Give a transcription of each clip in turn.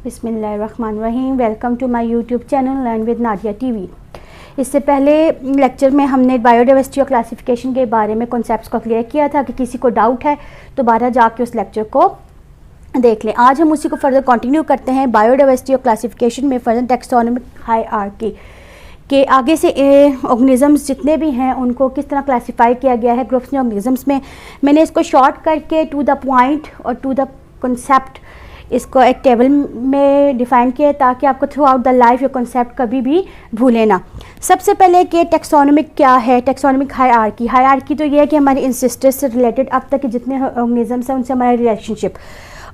बिस्मिल्लाहिर्रहमानिर्रहीम। Welcome to my YouTube channel learn with Nadia TV. इससे पहले लेक्चर में हमने बायोडाइवर्सिटी और क्लासिफिकेशन के बारे में कॉन्सेप्ट्स को क्लियर किया था कि किसी को डाउट है तो दोबारा जाके उस लेक्चर को देख लें। आज हम उसी को फर्दर कंटिन्यू करते हैं। बायोडाइवर्सिटी और क्लासिफिकेशन में फर्दर टैक्सोनॉमिक हायरार्की के आगे से ऑर्गेनिजम्स जितने भी हैं उनको किस तरह क्लासीफाई किया गया है ग्रुप्स में ऑर्गेनिजम्स में। मैंने इसको शॉर्ट करके टू द पॉइंट और टू द कॉन्सेप्ट इसको एक टेबल में डिफ़ाइन किया ताकि आपको थ्रू आउट द लाइफ ये कॉन्सेप्ट कभी भी भूले ना। सबसे पहले कि टैक्सोनॉमिक क्या है, टैक्सोनॉमिक हायरार्की तो ये है कि हमारे इंसेस्टर्स से रिलेटेड अब तक के जितने ऑर्गेनिजम्स हैं उनसे हमारा रिलेशनशिप।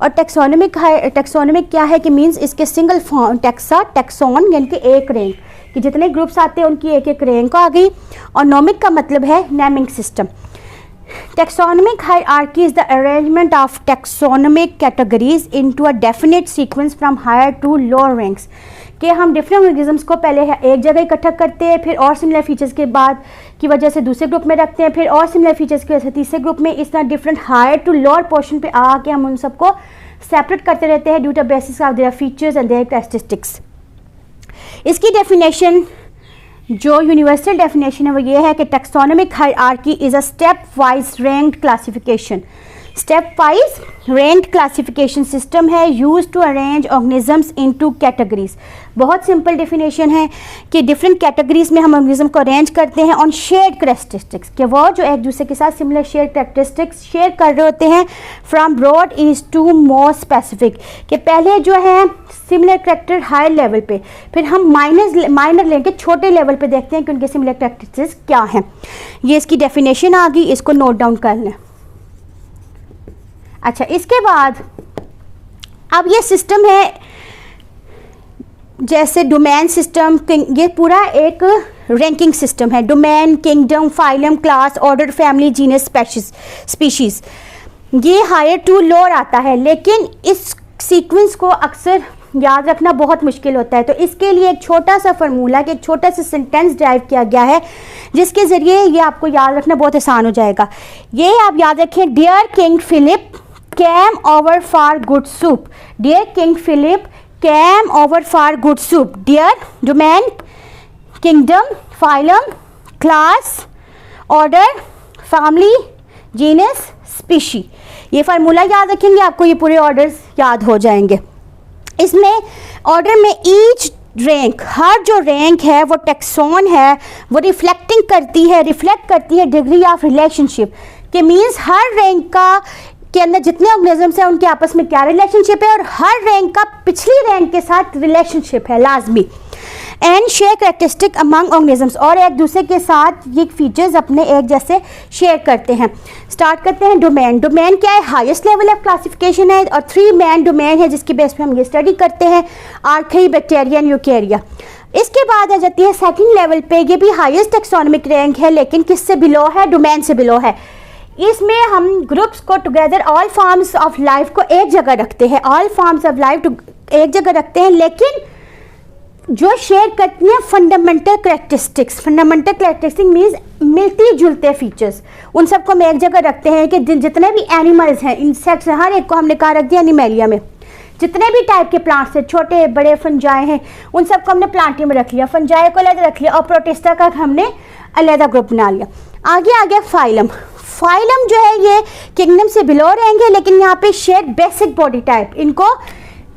और टैक्सोनॉमिक क्या है कि मींस इसके सिंगल फॉर्म टैक्सॉन यानी कि एक रैंक कि जितने ग्रुप्स आते हैं उनकी एक एक रैंक आ गई। और नॉमिक का मतलब है naming system. Taxonomic hierarchy is the arrangement of taxonomic categories into a definite sequence from higher to lower ranks। कि हम डिफरेंट ऑर्गेनिजम्स को पहले एक जगह इकट्ठा करते हैं, फिर और सिमिलर फीचर्स के बाद की वजह से दूसरे ग्रुप में रखते हैं, फिर और सिमिलर फीचर्स की वजह से तीसरे ग्रुप में, इस तरह different higher to lower portion पे आके हम उन सबको सेपरेट करते रहते हैं due to basis of their features and their characteristics. इसकी डेफिनेशन जो यूनिवर्सल डेफिनेशन है वो ये है कि taxonomic hierarchy is a step wise ranked classification. Step wise ranked classification system है use to arrange organisms into categories. बहुत simple definition है कि डिफरेंट कैटेगरीज में हम ऑर्गेनिज्म को अरेंज करते हैं ऑन शेयर्ड कैरेक्टरिस्टिक्स कि वो जो एक दूसरे के साथ सिमिलर शेयर्ड कैरेक्टरिस्टिक्स शेयर कर रहे होते हैं from broad is to more specific कि पहले जो है सिमिलर कैरेक्टर हाई लेवल पे, फिर हम माइनर लेके छोटे लेवल पे देखते हैं कि उनके सिमिलर कैरेक्टरिस्टिक्स क्या हैं। ये इसकी डेफिनेशन आ गई, इसको नोट डाउन कर लें। अच्छा, इसके बाद अब ये सिस्टम है जैसे डोमेन सिस्टम, ये पूरा एक रैंकिंग सिस्टम है। Domain, kingdom, phylum, class, order, family, genus, species, ये हायर टू लोअर आता है। लेकिन इस सीक्वेंस को अक्सर याद रखना बहुत मुश्किल होता है, तो इसके लिए एक छोटा सा फार्मूला एक छोटा सा सेंटेंस ड्राइव किया गया है जिसके ज़रिए ये आपको याद रखना बहुत आसान हो जाएगा। ये आप याद रखें, dear king Philip came over for good soup। Dear King Philip came over for good soup। Dear domain, kingdom, phylum, class, order, family, genus, species। ये फार्मूला याद रखेंगे आपको ये पूरे ऑर्डर्स याद हो जाएंगे। इसमें ऑर्डर में ईच रैंक, हर जो रैंक है वो टैक्सॉन है, वो रिफ्लेक्ट करती है डिग्री ऑफ रिलेशनशिप के मीन्स हर रैंक का के अंदर जितने ऑर्गेनिजम्स हैं उनके आपस में क्या रिलेशनशिप है और हर रैंक का पिछली रैंक के साथ रिलेशनशिप है लाजमी। And share characteristic among organisms, और एक दूसरे के साथ ये फीचर्स अपने एक जैसे शेयर करते हैं। स्टार्ट करते हैं डोमेन। डोमेन क्या है? हाईएस्ट लेवल ऑफ क्लासिफिकेशन है और 3 मैन डोमेन है जिसकी बेस पे हम ये स्टडी करते हैं, आर्की, बैक्टीरिया एंड यूकेरिया। इसके बाद आ जाती है सेकेंड लेवल पे, ये भी हाईएस्ट टैक्सोनॉमिक रैंक है लेकिन किससे बिलो है? डोमेन से बिलो है। इसमें हम ग्रुप्स को together all forms of life को एक जगह रखते हैं, ऑल फॉर्म्स ऑफ लाइफ एक जगह रखते हैं, लेकिन जो शेयर करती हैं फंडामेंटल कैरेक्टरिस्टिक्स मीन्स मिलती जुलते फीचर्स, उन सबको हम एक जगह रखते हैं कि जितने भी एनिमल्स हैं, इंसेक्ट्स, हर एक को हमने कहा रख दिया एनिमेलिया में। जितने भी टाइप के प्लांट्स हैं, छोटे बड़े फंजाई हैं, उन सबको हमने प्लांटिया में रख लिया, फंजाई को अलग रख लिया और प्रोटिस्टा का हमने अलग ग्रुप बना लिया। आगे आ गया फाइलम। फाइलम जो है ये किंगडम से बिलो रहेंगे लेकिन यहाँ पे शेयर बेसिक बॉडी टाइप, इनको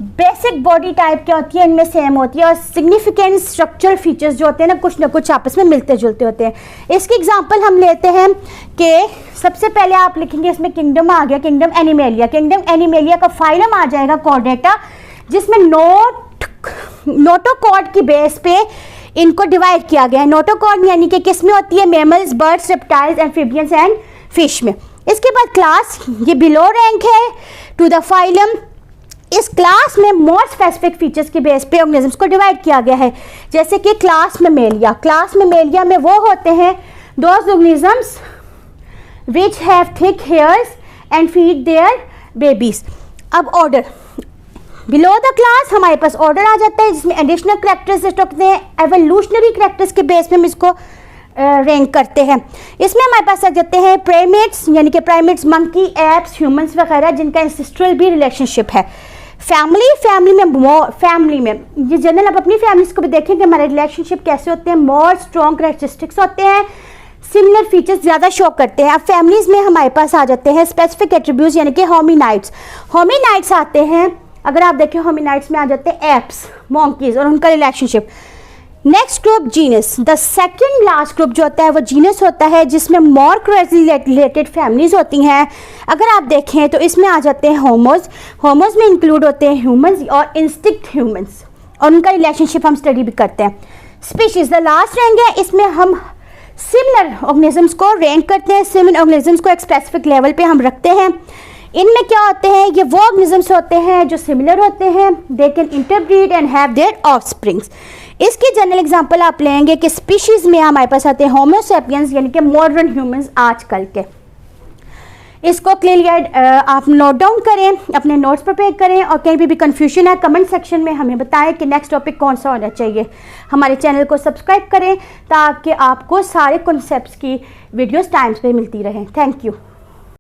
बेसिक बॉडी टाइप क्या होती है इनमें सेम होती है और सिग्निफिकेंट स्ट्रक्चरल फीचर्स जो होते हैं ना कुछ आपस में मिलते जुलते होते हैं। इसकी एग्जांपल हम लेते हैं कि सबसे पहले आप लिखेंगे इसमें किंगडम आ गया, किंगडम एनिमेलिया का फाइलम आ जाएगा कॉर्डेटा, जिसमें नोटोकॉर्ड की बेस पे इनको डिवाइड किया गया है। नोटोकॉर्ड यानी कि किस में होती है? Mammals, birds, reptiles, amphibians and fish में। इसके बाद क्लास, ये बिलो रैंक है टू द फाइलम। इस क्लास में मोर स्पेसिफिक फीचर्स के बेस पे ऑर्गेनिजम्स को डिवाइड किया गया है, जैसे कि क्लास मेमेलिया में वो होते हैं those organisms which have thick hairs and feed there babies. अब ऑर्डर, बिलो द क्लास हमारे पास ऑर्डर आ जाता है जिसमें एडिशनल कैरेक्टरिस्टिक्स होते हैं, एवोल्यूशनरी कैरेक्टर्स के बेस पे हम इसको रैंक करते हैं। इसमें हमारे पास आ जाते हैं प्राइमेट्स यानी कि प्राइमेट्स, मंकी, एप्स, ह्यूमंस वगैरह जिनका एंसेस्ट्रल भी रिलेशनशिप है। फैमिली में ये जनरल, आप अपनी फैमिलीज को भी देखें कि हमारे रिलेशनशिप कैसे होते हैं, मोर स्ट्रॉन्ग कैरेक्टरिस्टिक्स होते हैं, सिमिलर फीचर्स ज़्यादा शो करते हैं। अब फैमिलीज़ में हमारे पास आ जाते हैं स्पेसिफिक एट्रीब्यूट्स यानी कि होमिनाइड्स आते हैं। अगर आप देखें होमिनाइड्स में आ जाते हैं एप्स, मॉन्कीज और उनका relationship. Next group genus, the second last group जो होता है वो जीनस होता है, जिसमें मोर क्लोजली रिलेटेड फैमिलीज होती हैं। अगर आप देखें तो इसमें आ जाते हैं होमोज में इंक्लूड होते हैं ह्यूमंस और इंस्टिंक्ट ह्यूमंस, और उनका रिलेशनशिप हम स्टडी भी करते हैं। स्पीशीज द लास्ट रैंक है, इसमें हम सिमिलर ऑर्गेनिजम्स को रैंक करते हैं, सिमिलर ऑर्गेनिजम्स को एक स्पेसिफिक लेवल पे हम रखते हैं। इनमें क्या होते हैं, ये वो ऑर्गेनिजम्स होते हैं जो सिमिलर होते हैं, they can interbreed and have their offsprings. इसकी जनरल एग्जांपल आप लेंगे कि स्पीशीज में हमारे पास आते हैं होमो सेपियंस यानी कि मॉडर्न ह्यूमंस आजकल के। इसको क्लियरली आप नोट डाउन करें, अपने नोट्स प्रिपेयर करें, और कहीं भी कंफ्यूजन है कमेंट सेक्शन में हमें बताएं कि नेक्स्ट टॉपिक कौन सा होना चाहिए। हमारे चैनल को सब्सक्राइब करें ताकि आपको सारे कॉन्सेप्ट्स की वीडियोस टाइम्स पे मिलती रहें। Thank you.